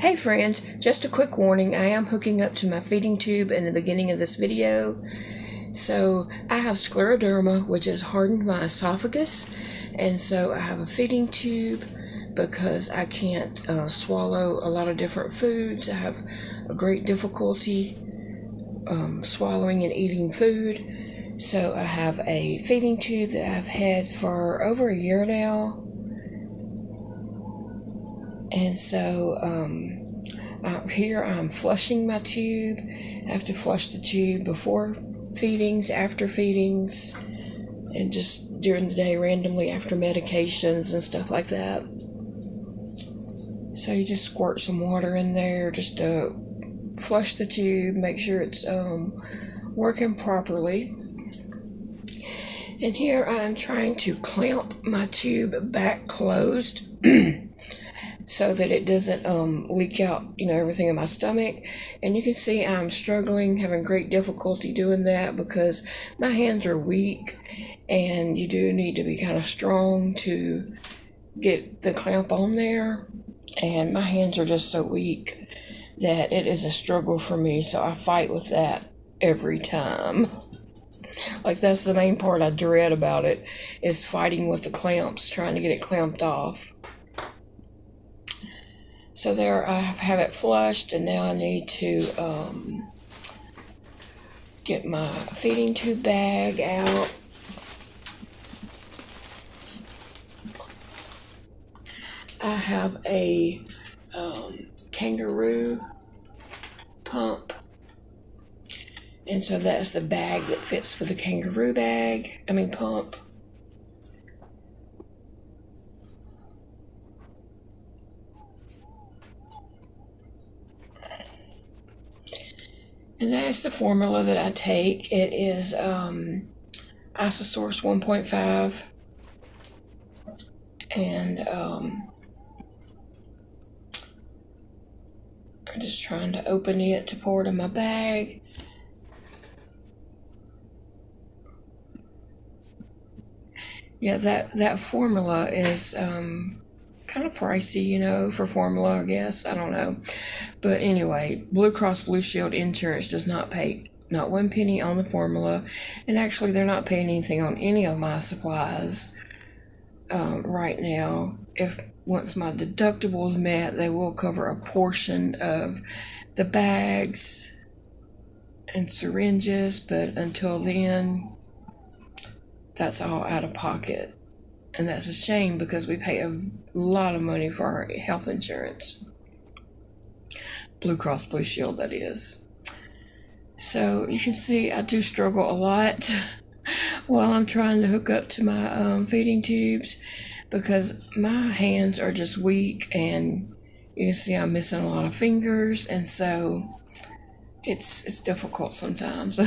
Hey friends, just a quick warning, I am hooking up to my feeding tube in the beginning of this video. So I have scleroderma, which has hardened my esophagus, and so I have a feeding tube because I can't swallow a lot of different foods. I have a great difficulty swallowing and eating food. So I have a feeding tube that I've had for over a year now. And so here I'm flushing my tube. I have to flush the tube before feedings, after feedings, and just during the day randomly after medications and stuff like that. So you just squirt some water in there just to flush the tube, make sure it's working properly. And here I'm trying to clamp my tube back closed so that it doesn't leak out, everything in my stomach. And you can see I'm struggling, having great difficulty doing that because my hands are weak, and you do need to be kind of strong to get the clamp on there. And my hands are just so weak that it is a struggle for me, so I fight with that every time. Like, that's the main part I dread about it, is fighting with the clamps, trying to get it clamped off. So there, I have it flushed, and now I need to get my feeding tube bag out. I have a kangaroo pump, and so that's the bag that fits with the kangaroo pump. And that's the formula that I take. It is Isosource 1.5, and I'm just trying to open it to pour it in my bag. Yeah, that formula is kind of pricey, for formula, I guess. I don't know. But anyway, Blue Cross Blue Shield insurance does not pay not 1 penny on the formula. And actually, they're not paying anything on any of my supplies right now. Once my deductible is met, they will cover a portion of the bags and syringes. But until then, that's all out of pocket. And that's a shame because we pay a lot of money for our health insurance. Blue Cross Blue Shield, that is. So you can see I do struggle a lot while I'm trying to hook up to my feeding tubes because my hands are just weak, and you can see I'm missing a lot of fingers, and so it's difficult sometimes.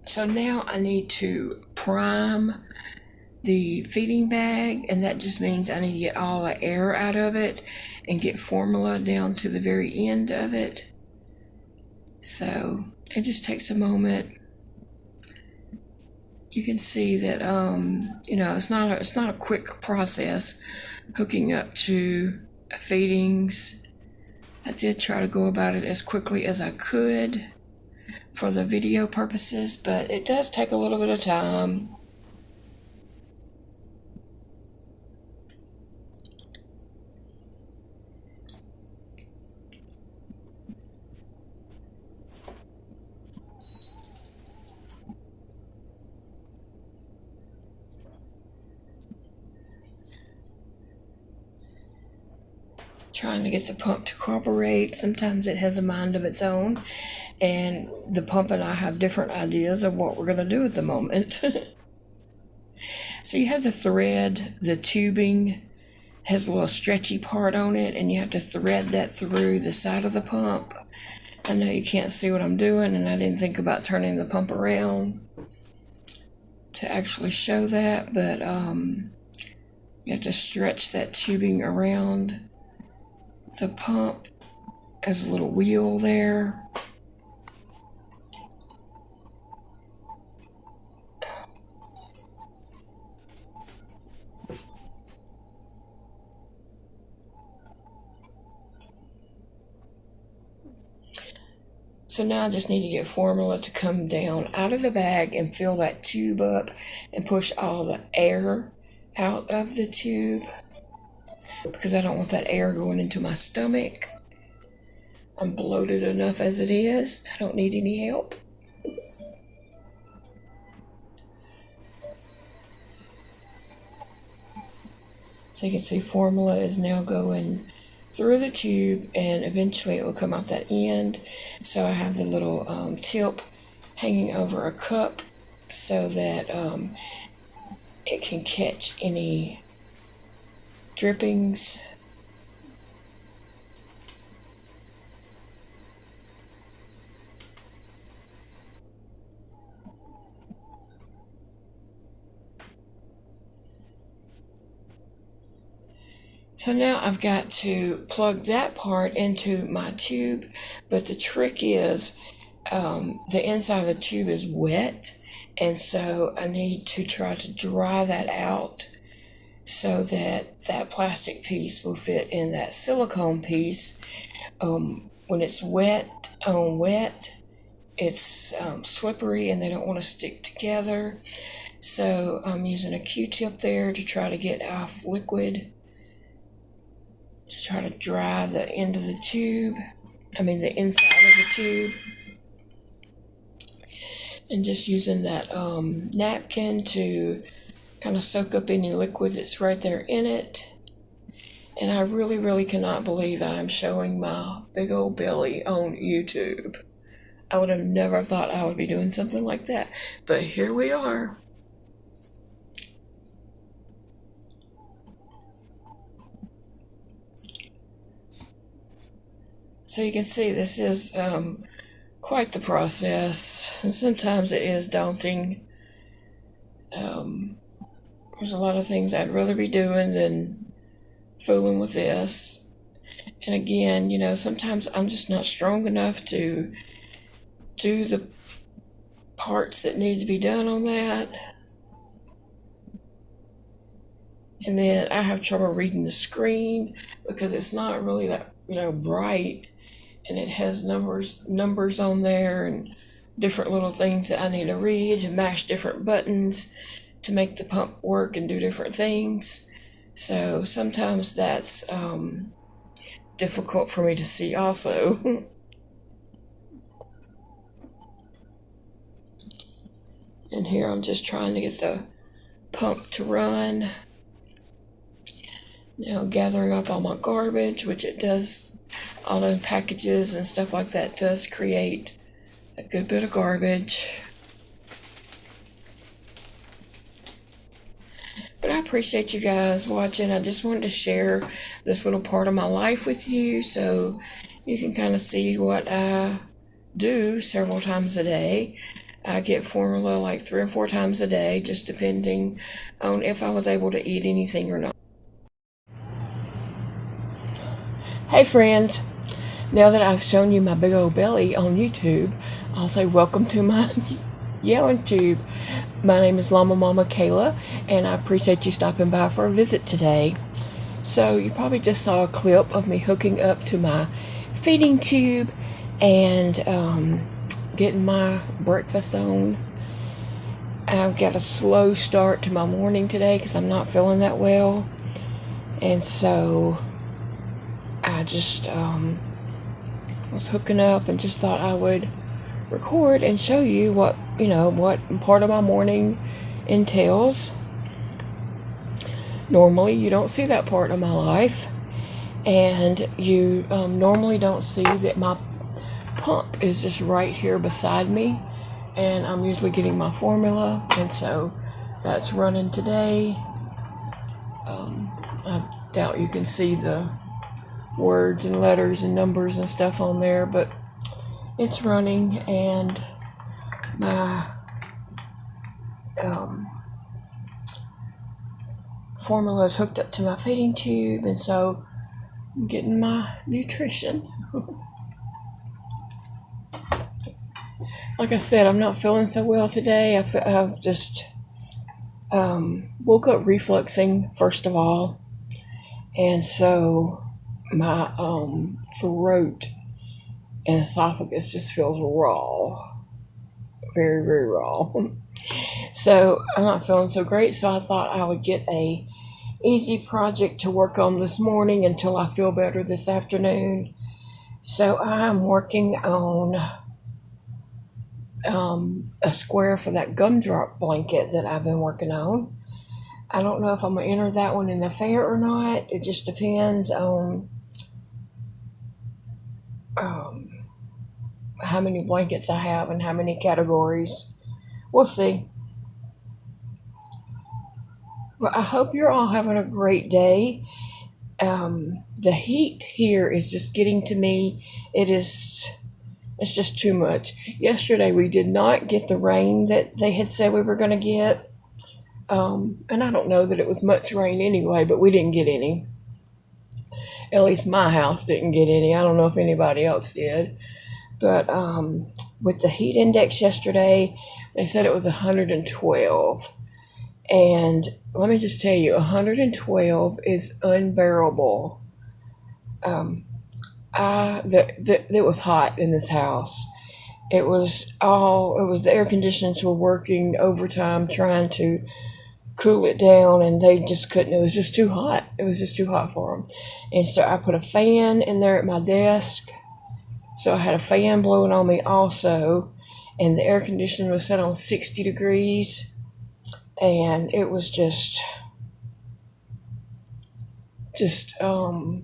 So now I need to prime the feeding bag, and that just means I need to get all the air out of it and get formula down to the very end of it. So it just takes a moment. You can see that it's not a quick process hooking up to feedings. I did try to go about it as quickly as I could for the video purposes, but it does take a little bit of time. Trying to get the pump to cooperate. Sometimes it has a mind of its own, and the pump and I have different ideas of what we're going to do at the moment. So you have to thread the tubing, has a little stretchy part on it, and you have to thread that through the side of the pump. I know you can't see what I'm doing, and I didn't think about turning the pump around to actually show that, but you have to stretch that tubing around the pump. There's a little wheel there. So now I just need to get formula to come down out of the bag and fill that tube up and push all the air out of the tube, because I don't want that air going into my stomach. I'm bloated enough as it is. I don't need any help. So you can see formula is now going through the tube, and eventually it will come out that end. So I have the little tip hanging over a cup so that it can catch any drippings. So now I've got to plug that part into my tube, but the trick is the inside of the tube is wet, and so I need to try to dry that out so that that plastic piece will fit in that silicone piece. When it's wet on wet, it's slippery and they don't want to stick together. So I'm using a Q-tip there to try to get off liquid, to try to dry the end of the tube, the inside of the tube. And just using that napkin to kind of soak up any liquid that's right there in it. And I really, really cannot believe I'm showing my big old belly on YouTube. I would have never thought I would be doing something like that, but here we are. So you can see this is quite the process, and sometimes it is daunting. There's a lot of things I'd rather be doing than fooling with this. And again, sometimes I'm just not strong enough to do the parts that need to be done on that. And then I have trouble reading the screen because it's not really that, bright. And it has numbers on there and different little things that I need to read and mash different buttons to make the pump work and do different things. So sometimes that's difficult for me to see also. And here I'm just trying to get the pump to run. Now gathering up all my garbage, which it does. All the packages and stuff like that does create a good bit of garbage. But I appreciate you guys watching. I just wanted to share this little part of my life with you so you can kind of see what I do several times a day. I get formula like 3 or 4 times a day, just depending on if I was able to eat anything or not. Hey friends, now that I've shown you my big old belly on YouTube, I'll say welcome to my yelling tube. My name is Llamamakayla, and I appreciate you stopping by for a visit today. So you probably just saw a clip of me hooking up to my feeding tube and getting my breakfast on. I've got a slow start to my morning today because I'm not feeling that well, and so I just was hooking up and just thought I would record and show you what part of my morning entails. Normally you don't see that part of my life, and you normally don't see that my pump is just right here beside me, and I'm usually getting my formula, and so that's running today. I doubt you can see the words and letters and numbers and stuff on there, but it's running, and my formula is hooked up to my feeding tube, and so I'm getting my nutrition. Like I said, I'm not feeling so well today. I've just woke up refluxing first of all, and so my throat and esophagus just feels raw. Very, very raw. So I'm not feeling so great, so I thought I would get a easy project to work on this morning until I feel better this afternoon. So I'm working on a square for that gumdrop blanket that I've been working on. I don't know if I'm going to enter that one in the fair or not. It just depends on how many blankets I have and how many categories. We'll see. But I hope you're all having a great day. The heat here is just getting to me. It's just too much. Yesterday we did not get the rain that they had said we were going to get. And I don't know that it was much rain anyway, but we didn't get any. At least my house didn't get any. I don't know if anybody else did. But with the heat index yesterday, they said it was 112. And let me just tell you, 112 is unbearable. It was hot in this house. It was the air conditioners were working overtime trying to cool it down, and they just couldn't. It was just too hot. It was just too hot for them. And so I put a fan in there at my desk. So I had a fan blowing on me also, and the air conditioner was set on 60 degrees. And it was just so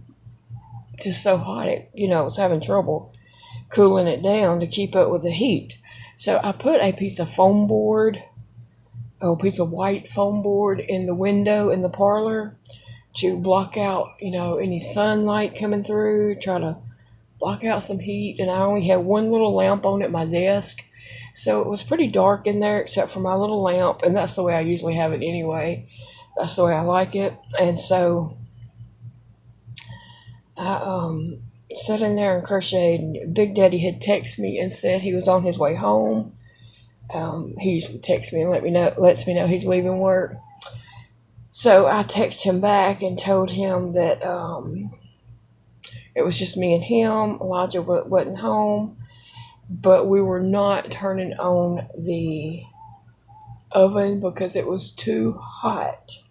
hot. I was having trouble cooling it down to keep up with the heat. So I put a piece of white foam board in the window in the parlor to block out, any sunlight coming through, try to block out some heat. And I only had one little lamp on at my desk. So it was pretty dark in there except for my little lamp, and that's the way I usually have it anyway. That's the way I like it. And so I sat in there and crocheted, and Big Daddy had texted me and said he was on his way home. He usually texts me and lets me know he's leaving work. So I texted him back and told him that it was just me and him. Elijah wasn't home. But we were not turning on the oven because it was too hot.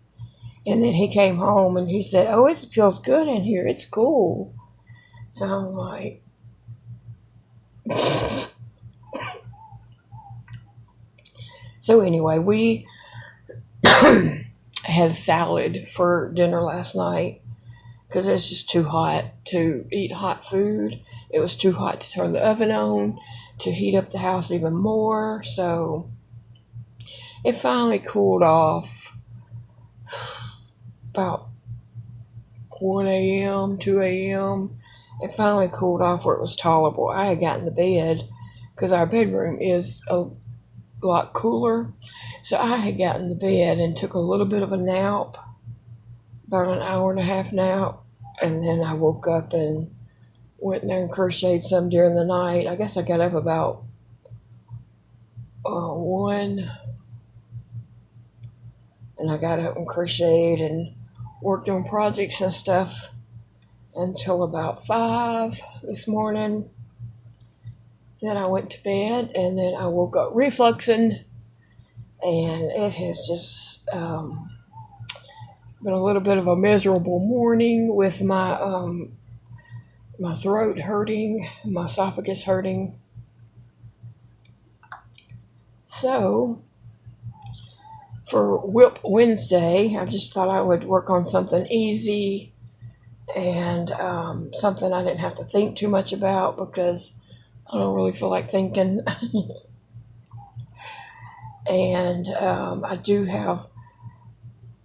And then he came home and he said, "Oh, it feels good in here. It's cool." And I'm like, so anyway, we had a salad for dinner last night because it's just too hot to eat hot food. It was too hot to turn the oven on to heat up the house even more. So it finally cooled off about 1 a.m., 2 a.m. It finally cooled off where it was tolerable. I had gotten to bed because our bedroom is a lot cooler. So I had gotten to bed and took a little bit of a nap, about an hour and a half nap. And then I woke up and went in there and crocheted some during the night. I guess I got up about 1. And I got up and crocheted and worked on projects and stuff until about 5 this morning. Then I went to bed, and then I woke up refluxing, and it has just been a little bit of a miserable morning with my my throat hurting, my esophagus hurting. So for WIP Wednesday, I just thought I would work on something easy and something I didn't have to think too much about because I don't really feel like thinking. And I do have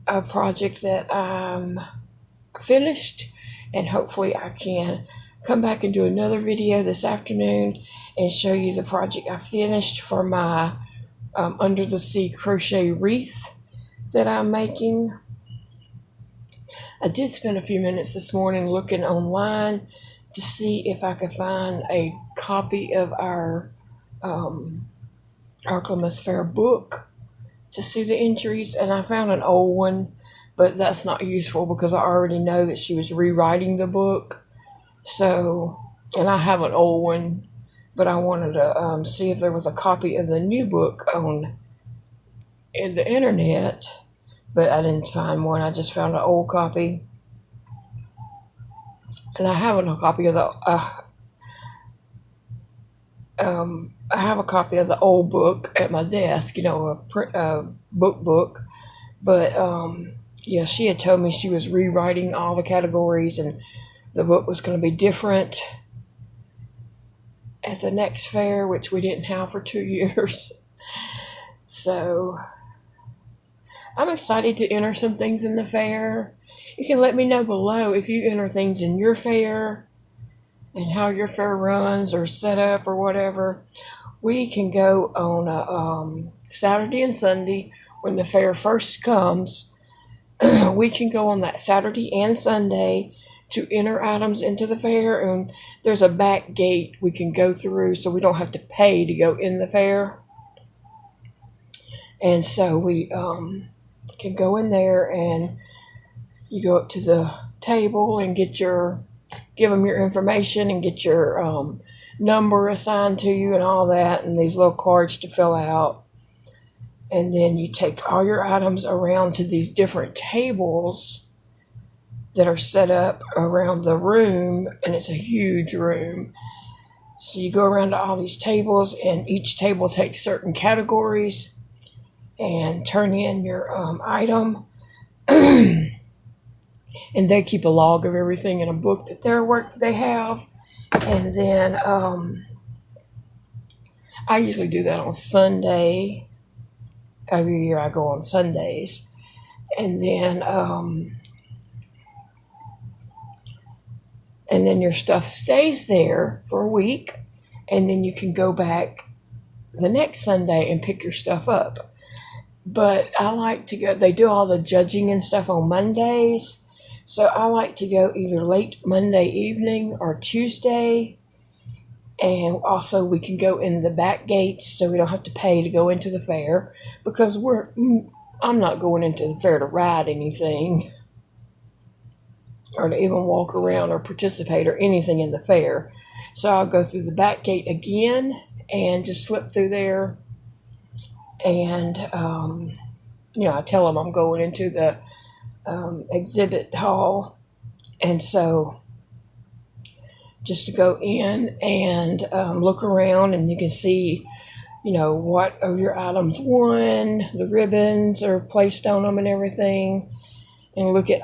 a project that I'm finished, and hopefully I can come back and do another video this afternoon and show you the project I finished for my under the sea crochet wreath that I'm making. I did spend a few minutes this morning looking online to see if I could find a copy of our Arklamas Fair book to see the entries, and I found an old one, but that's not useful because I already know that she was rewriting the book. So and I have an old one, but I wanted to see if there was a copy of the new book in the internet, but I didn't find one. I just found an old copy, and I have a copy of I have a copy of the old book at my desk, a book. But yeah, she had told me she was rewriting all the categories, and the book was going to be different at the next fair, which we didn't have for 2 years. So I'm excited to enter some things in the fair. You can let me know below if you enter things in your fair and how your fair runs or set up or whatever. We can go on a Saturday and Sunday when the fair first comes. We can go on that Saturday and Sunday to enter items into the fair, and there's a back gate we can go through so we don't have to pay to go in the fair. And so we can go in there, and you go up to the table and give them your information and get your number assigned to you and all that, and these little cards to fill out. And then you take all your items around to these different tables that are set up around the room, and it's a huge room. So you go around to all these tables, and each table takes certain categories and turn in your item. And they keep a log of everything in a book that they have. And then I usually do that on Sunday. Every year I go on Sundays. And then your stuff stays there for a week, and then you can go back the next Sunday and pick your stuff up. But I like to go, they do all the judging and stuff on Mondays, so I like to go either late Monday evening or Tuesday, and also we can go in the back gates so we don't have to pay to go into the fair, because I'm not going into the fair to ride anything or to even walk around or participate or anything in the fair. So I'll go through the back gate again and just slip through there. And, I tell them I'm going into the exhibit hall. And so just to go in and look around, and you can see, what of your items won, the ribbons are placed on them and everything. And look at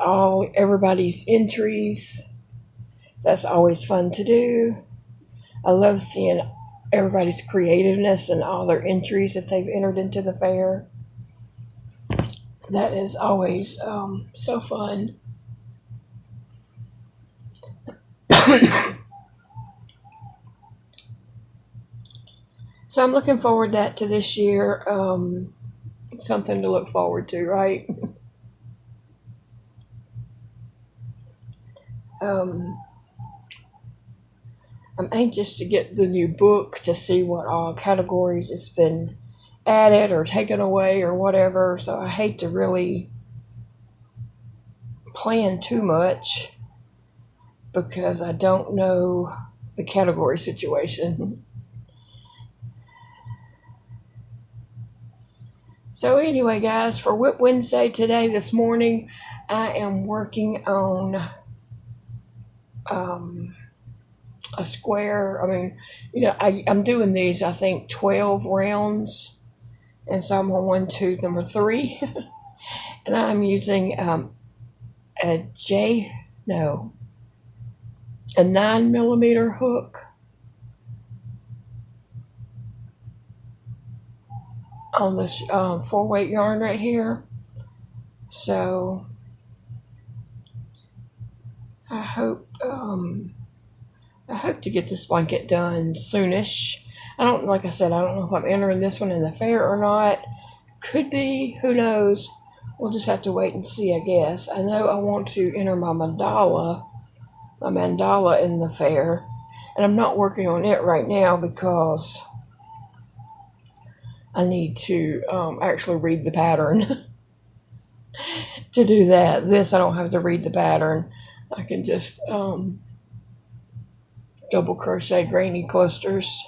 everybody's entries. That's always fun to do. I love seeing everybody's creativeness and all their entries that they've entered into the fair. That is always so fun. So I'm looking forward to this year. Something to look forward to, right? I'm anxious to get the new book to see what all categories it's been added or taken away or whatever. So I hate to really plan too much because I don't know the category situation. So anyway, guys, for WIP Wednesday today, this morning, I am working on a square. I'm doing these, I think, 12 rounds. And so I'm on number 3. And I'm using a 9mm hook on this 4-weight yarn right here. So I hope to get this blanket done soonish. Like I said, I don't know if I'm entering this one in the fair or not. Could be, who knows? We'll just have to wait and see, I guess. I know I want to enter my mandala in the fair, and I'm not working on it right now because I need to actually read the pattern to do that. This, I don't have to read the pattern. I can just double crochet granny clusters.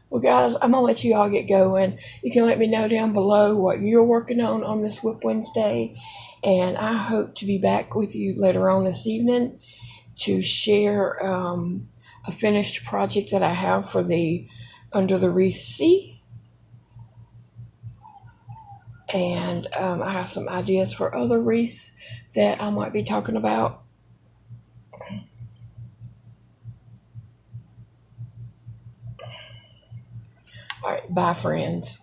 Well, guys, I'm going to let you all get going. You can let me know down below what you're working on this WIP Wednesday. And I hope to be back with you later on this evening to share a finished project that I have for the Under the Wreath C. And I have some ideas for other wreaths that I might be talking about. All right, bye, friends.